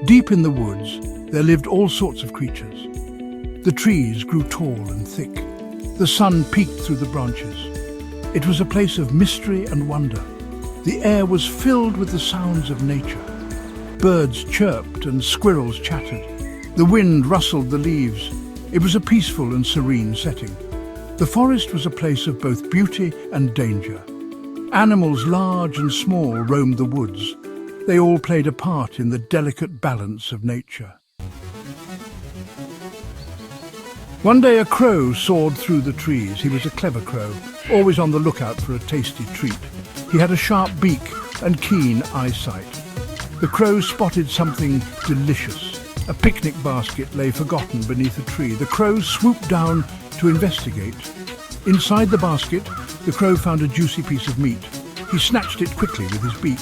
Deep in the woods, there lived all sorts of creatures. The trees grew tall and thick. The sun peeked through the branches. It was a place of mystery and wonder. The air was filled with the sounds of nature. Birds chirped and squirrels chattered. The wind rustled the leaves. It was a peaceful and serene setting. The forest was a place of both beauty and danger. Animals large and small roamed the woods. They all played a part in the delicate balance of nature. One day a crow soared through the trees. He was a clever crow, always on the lookout for a tasty treat. He had a sharp beak and keen eyesight. The crow spotted something delicious. A picnic basket lay forgotten beneath a tree. The crow swooped down to investigate. Inside the basket, the crow found a juicy piece of meat. He snatched it quickly with his beak.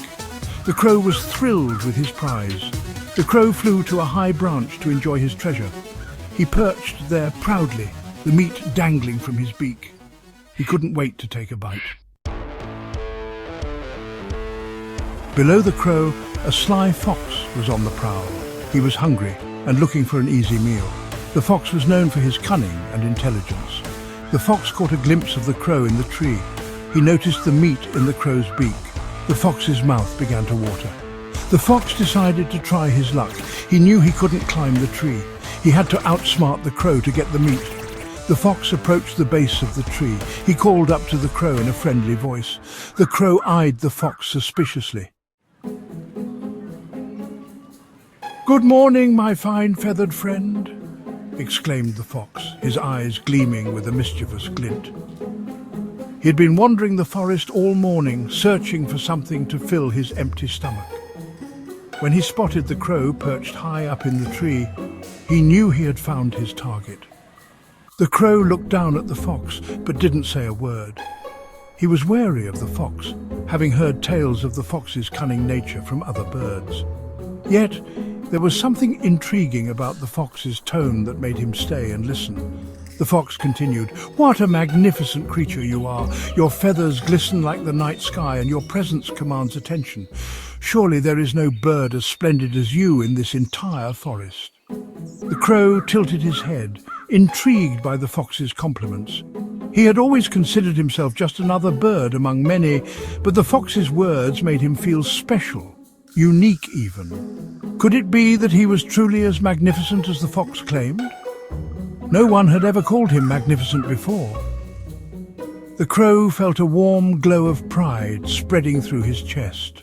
The crow was thrilled with his prize. The crow flew to a high branch to enjoy his treasure. He perched there proudly, the meat dangling from his beak. He couldn't wait to take a bite. Below the crow, a sly fox was on the prowl. He was hungry and looking for an easy meal. The fox was known for his cunning and intelligence. The fox caught a glimpse of the crow in the tree. He noticed the meat in the crow's beak. The fox's mouth began to water. The fox decided to try his luck. He knew he couldn't climb the tree. He had to outsmart the crow to get the meat. The fox approached the base of the tree. He called up to the crow in a friendly voice. The crow eyed the fox suspiciously. "Good morning, my fine feathered friend," exclaimed the fox, his eyes gleaming with a mischievous glint. He had been wandering the forest all morning, searching for something to fill his empty stomach. When he spotted the crow perched high up in the tree, he knew he had found his target. The crow looked down at the fox, but didn't say a word. He was wary of the fox, having heard tales of the fox's cunning nature from other birds. Yet, there was something intriguing about the fox's tone that made him stay and listen. The fox continued, "What a magnificent creature you are! Your feathers glisten like the night sky, and your presence commands attention. Surely there is no bird as splendid as you in this entire forest." The crow tilted his head, intrigued by the fox's compliments. He had always considered himself just another bird among many, but the fox's words made him feel special, unique even. Could it be that he was truly as magnificent as the fox claimed? No one had ever called him magnificent before. The crow felt a warm glow of pride spreading through his chest.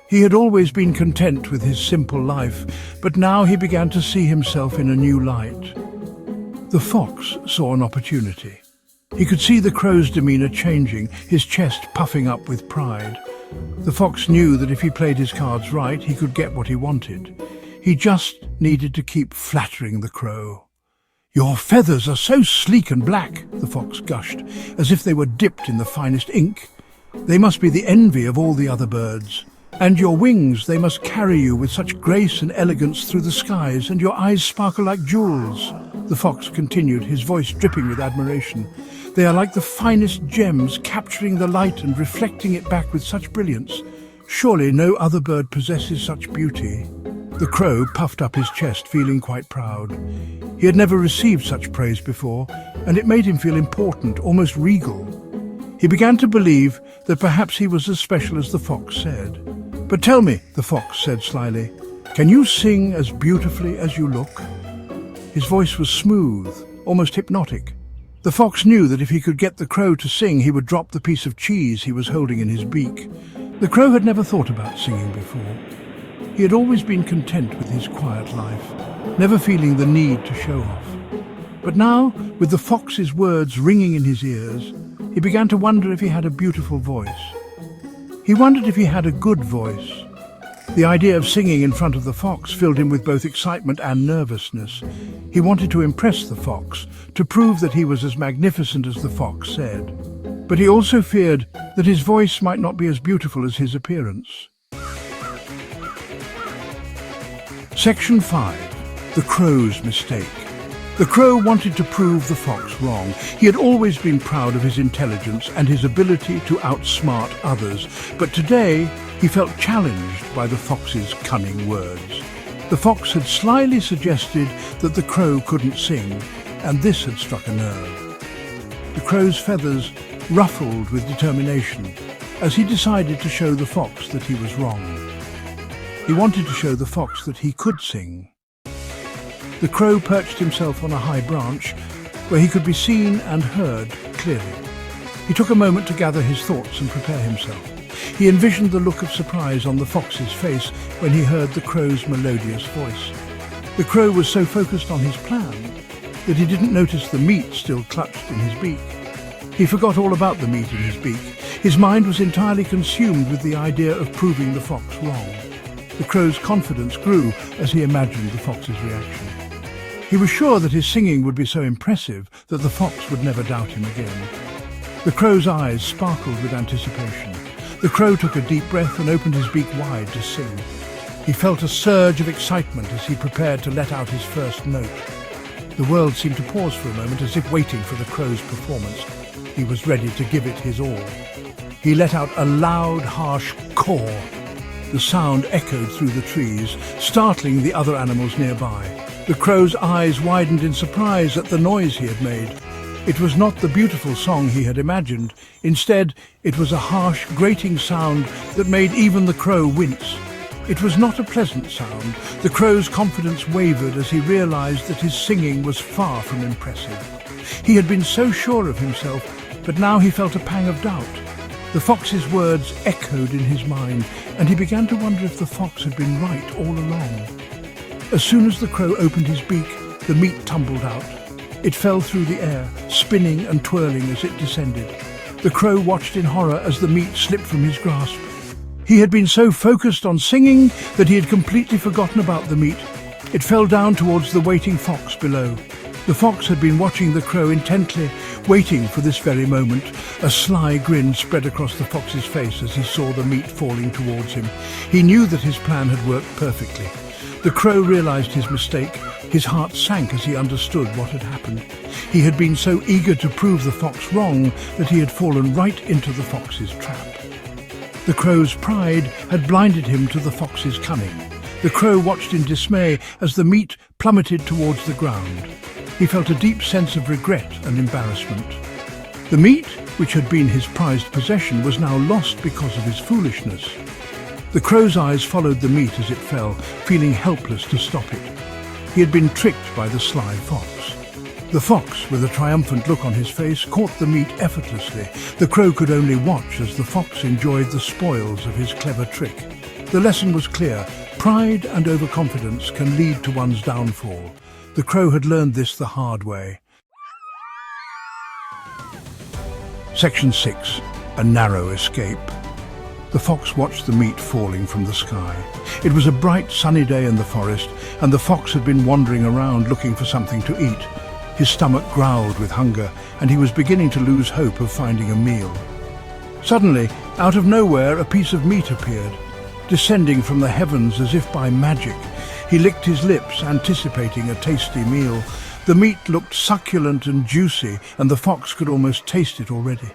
He had always been content with his simple life, but now he began to see himself in a new light. The fox saw an opportunity. He could see the crow's demeanor changing, his chest puffing up with pride. The fox knew that if he played his cards right, he could get what he wanted. He just needed to keep flattering the crow. "Your feathers are so sleek and black," the fox gushed, "as if they were dipped in the finest ink. They must be the envy of all the other birds. And your wings, they must carry you with such grace and elegance through the skies, and your eyes sparkle like jewels." The fox continued, his voice dripping with admiration. "They are like the finest gems, capturing the light and reflecting it back with such brilliance. Surely no other bird possesses such beauty." The crow puffed up his chest, feeling quite proud. He had never received such praise before, and it made him feel important, almost regal. He began to believe that perhaps he was as special as the fox said. "But tell me," the fox said slyly, "can you sing as beautifully as you look?" His voice was smooth, almost hypnotic. The fox knew that if he could get the crow to sing, he would drop the piece of cheese he was holding in his beak. The crow had never thought about singing before. He had always been content with his quiet life, never feeling the need to show off. But now, with the fox's words ringing in his ears, he began to wonder if he had a beautiful voice. He wondered if he had a good voice. The idea of singing in front of the fox filled him with both excitement and nervousness. He wanted to impress the fox, to prove that he was as magnificent as the fox said. But he also feared that his voice might not be as beautiful as his appearance. Section 5. The Crow's Mistake. The crow wanted to prove the fox wrong. He had always been proud of his intelligence and his ability to outsmart others, but today he felt challenged by the fox's cunning words. The fox had slyly suggested that the crow couldn't sing, and this had struck a nerve. The crow's feathers ruffled with determination as he decided to show the fox that he was wrong. He wanted to show the fox that he could sing. The crow perched himself on a high branch where he could be seen and heard clearly. He took a moment to gather his thoughts and prepare himself. He envisioned the look of surprise on the fox's face when he heard the crow's melodious voice. The crow was so focused on his plan that he didn't notice the meat still clutched in his beak. He forgot all about the meat in his beak. His mind was entirely consumed with the idea of proving the fox wrong. The crow's confidence grew as he imagined the fox's reaction. He was sure that his singing would be so impressive that the fox would never doubt him again. The crow's eyes sparkled with anticipation. The crow took a deep breath and opened his beak wide to sing. He felt a surge of excitement as he prepared to let out his first note. The world seemed to pause for a moment as if waiting for the crow's performance. He was ready to give it his all. He let out a loud, harsh caw. The sound echoed through the trees, startling the other animals nearby. The crow's eyes widened in surprise at the noise he had made. It was not the beautiful song he had imagined. Instead, it was a harsh, grating sound that made even the crow wince. It was not a pleasant sound. The crow's confidence wavered as he realized that his singing was far from impressive. He had been so sure of himself, but now he felt a pang of doubt. The fox's words echoed in his mind, and he began to wonder if the fox had been right all along. As soon as the crow opened his beak, the meat tumbled out. It fell through the air, spinning and twirling as it descended. The crow watched in horror as the meat slipped from his grasp. He had been so focused on singing that he had completely forgotten about the meat. It fell down towards the waiting fox below. The fox had been watching the crow intently, waiting for this very moment. A sly grin spread across the fox's face as he saw the meat falling towards him. He knew that his plan had worked perfectly. The crow realized his mistake. His heart sank as he understood what had happened. He had been so eager to prove the fox wrong that he had fallen right into the fox's trap. The crow's pride had blinded him to the fox's cunning. The crow watched in dismay as the meat plummeted towards the ground. He felt a deep sense of regret and embarrassment. The meat, which had been his prized possession, was now lost because of his foolishness. The crow's eyes followed the meat as it fell, feeling helpless to stop it. He had been tricked by the sly fox. The fox, with a triumphant look on his face, caught the meat effortlessly. The crow could only watch as the fox enjoyed the spoils of his clever trick. The lesson was clear. Pride and overconfidence can lead to one's downfall. The crow had learned this the hard way. Section 6. A narrow escape. The fox watched the meat falling from the sky. It was a bright, sunny day in the forest, and the fox had been wandering around looking for something to eat. His stomach growled with hunger, and he was beginning to lose hope of finding a meal. Suddenly, out of nowhere, a piece of meat appeared. Descending from the heavens as if by magic, he licked his lips, anticipating a tasty meal. The meat looked succulent and juicy, and the fox could almost taste it already.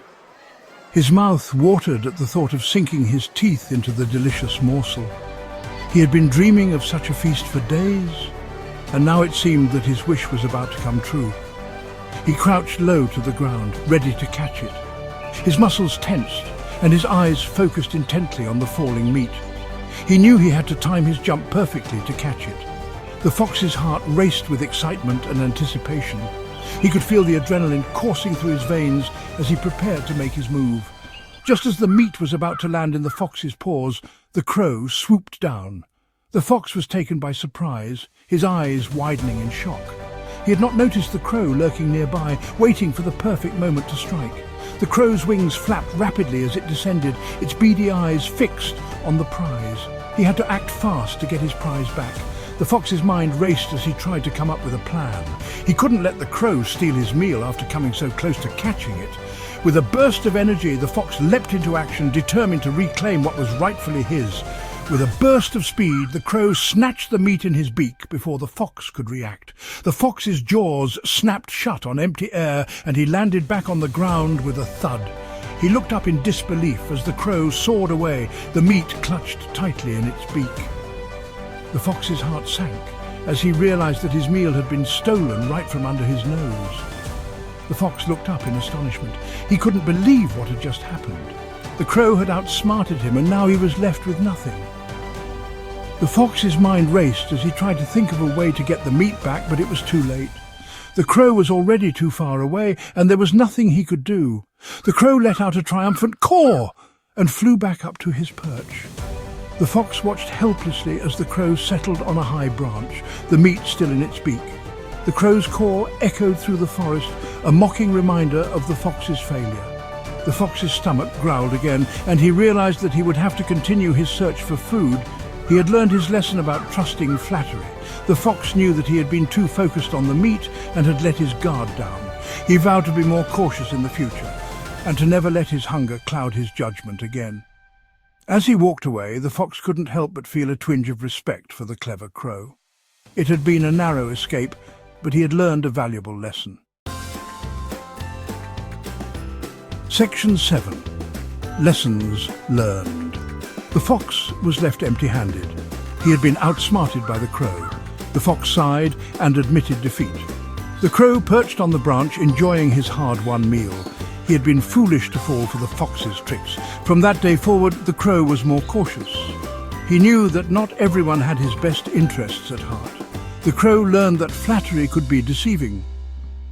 His mouth watered at the thought of sinking his teeth into the delicious morsel. He had been dreaming of such a feast for days, and now it seemed that his wish was about to come true. He crouched low to the ground, ready to catch it. His muscles tensed, and his eyes focused intently on the falling meat. He knew he had to time his jump perfectly to catch it. The fox's heart raced with excitement and anticipation. He could feel the adrenaline coursing through his veins as he prepared to make his move. Just as the meat was about to land in the fox's paws, the crow swooped down. The fox was taken by surprise, his eyes widening in shock. He had not noticed the crow lurking nearby, waiting for the perfect moment to strike. The crow's wings flapped rapidly as it descended, its beady eyes fixed on the prize. He had to act fast to get his prize back. The fox's mind raced as he tried to come up with a plan. He couldn't let the crow steal his meal after coming so close to catching it. With a burst of energy, the fox leapt into action, determined to reclaim what was rightfully his. With a burst of speed, the crow snatched the meat in his beak before the fox could react. The fox's jaws snapped shut on empty air, and he landed back on the ground with a thud. He looked up in disbelief as the crow soared away, the meat clutched tightly in its beak. The fox's heart sank as he realized that his meal had been stolen right from under his nose. The fox looked up in astonishment. He couldn't believe what had just happened. The crow had outsmarted him, and now he was left with nothing. The fox's mind raced as he tried to think of a way to get the meat back, but it was too late. The crow was already too far away, and there was nothing he could do. The crow let out a triumphant caw and flew back up to his perch. The fox watched helplessly as the crow settled on a high branch, the meat still in its beak. The crow's caw echoed through the forest, a mocking reminder of the fox's failure. The fox's stomach growled again, and he realized that he would have to continue his search for food. He had learned his lesson about trusting flattery. The fox knew that he had been too focused on the meat and had let his guard down. He vowed to be more cautious in the future, and to never let his hunger cloud his judgment again. As he walked away, the fox couldn't help but feel a twinge of respect for the clever crow. It had been a narrow escape, but he had learned a valuable lesson. Section 7. Lessons learned. The fox was left empty-handed. He had been outsmarted by the crow. The fox sighed and admitted defeat. The crow perched on the branch, enjoying his hard-won meal. He had been foolish to fall for the fox's tricks. From that day forward, the crow was more cautious. He knew that not everyone had his best interests at heart. The crow learned that flattery could be deceiving.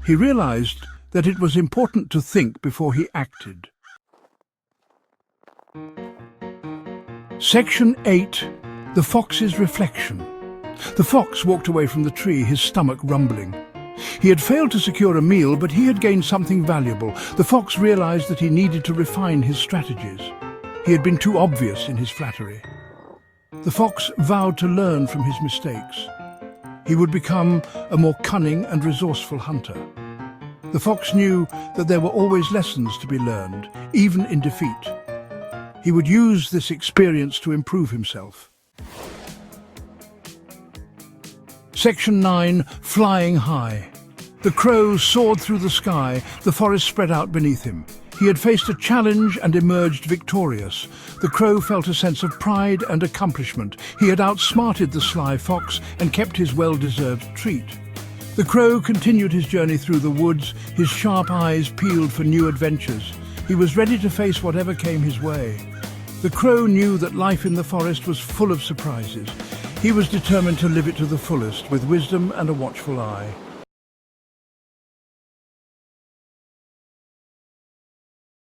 He realized that it was important to think before he acted. Section 8. The Fox's Reflection. The fox walked away from the tree, his stomach rumbling. He had failed to secure a meal, but he had gained something valuable. The fox realized that he needed to refine his strategies. He had been too obvious in his flattery. The fox vowed to learn from his mistakes. He would become a more cunning and resourceful hunter. The fox knew that there were always lessons to be learned, even in defeat. He would use this experience to improve himself. Section 9. Flying High. The crow soared through the sky, the forest spread out beneath him. He had faced a challenge and emerged victorious. The crow felt a sense of pride and accomplishment. He had outsmarted the sly fox and kept his well-deserved treat. The crow continued his journey through the woods, his sharp eyes peeled for new adventures. He was ready to face whatever came his way. The crow knew that life in the forest was full of surprises. He was determined to live it to the fullest, with wisdom and a watchful eye.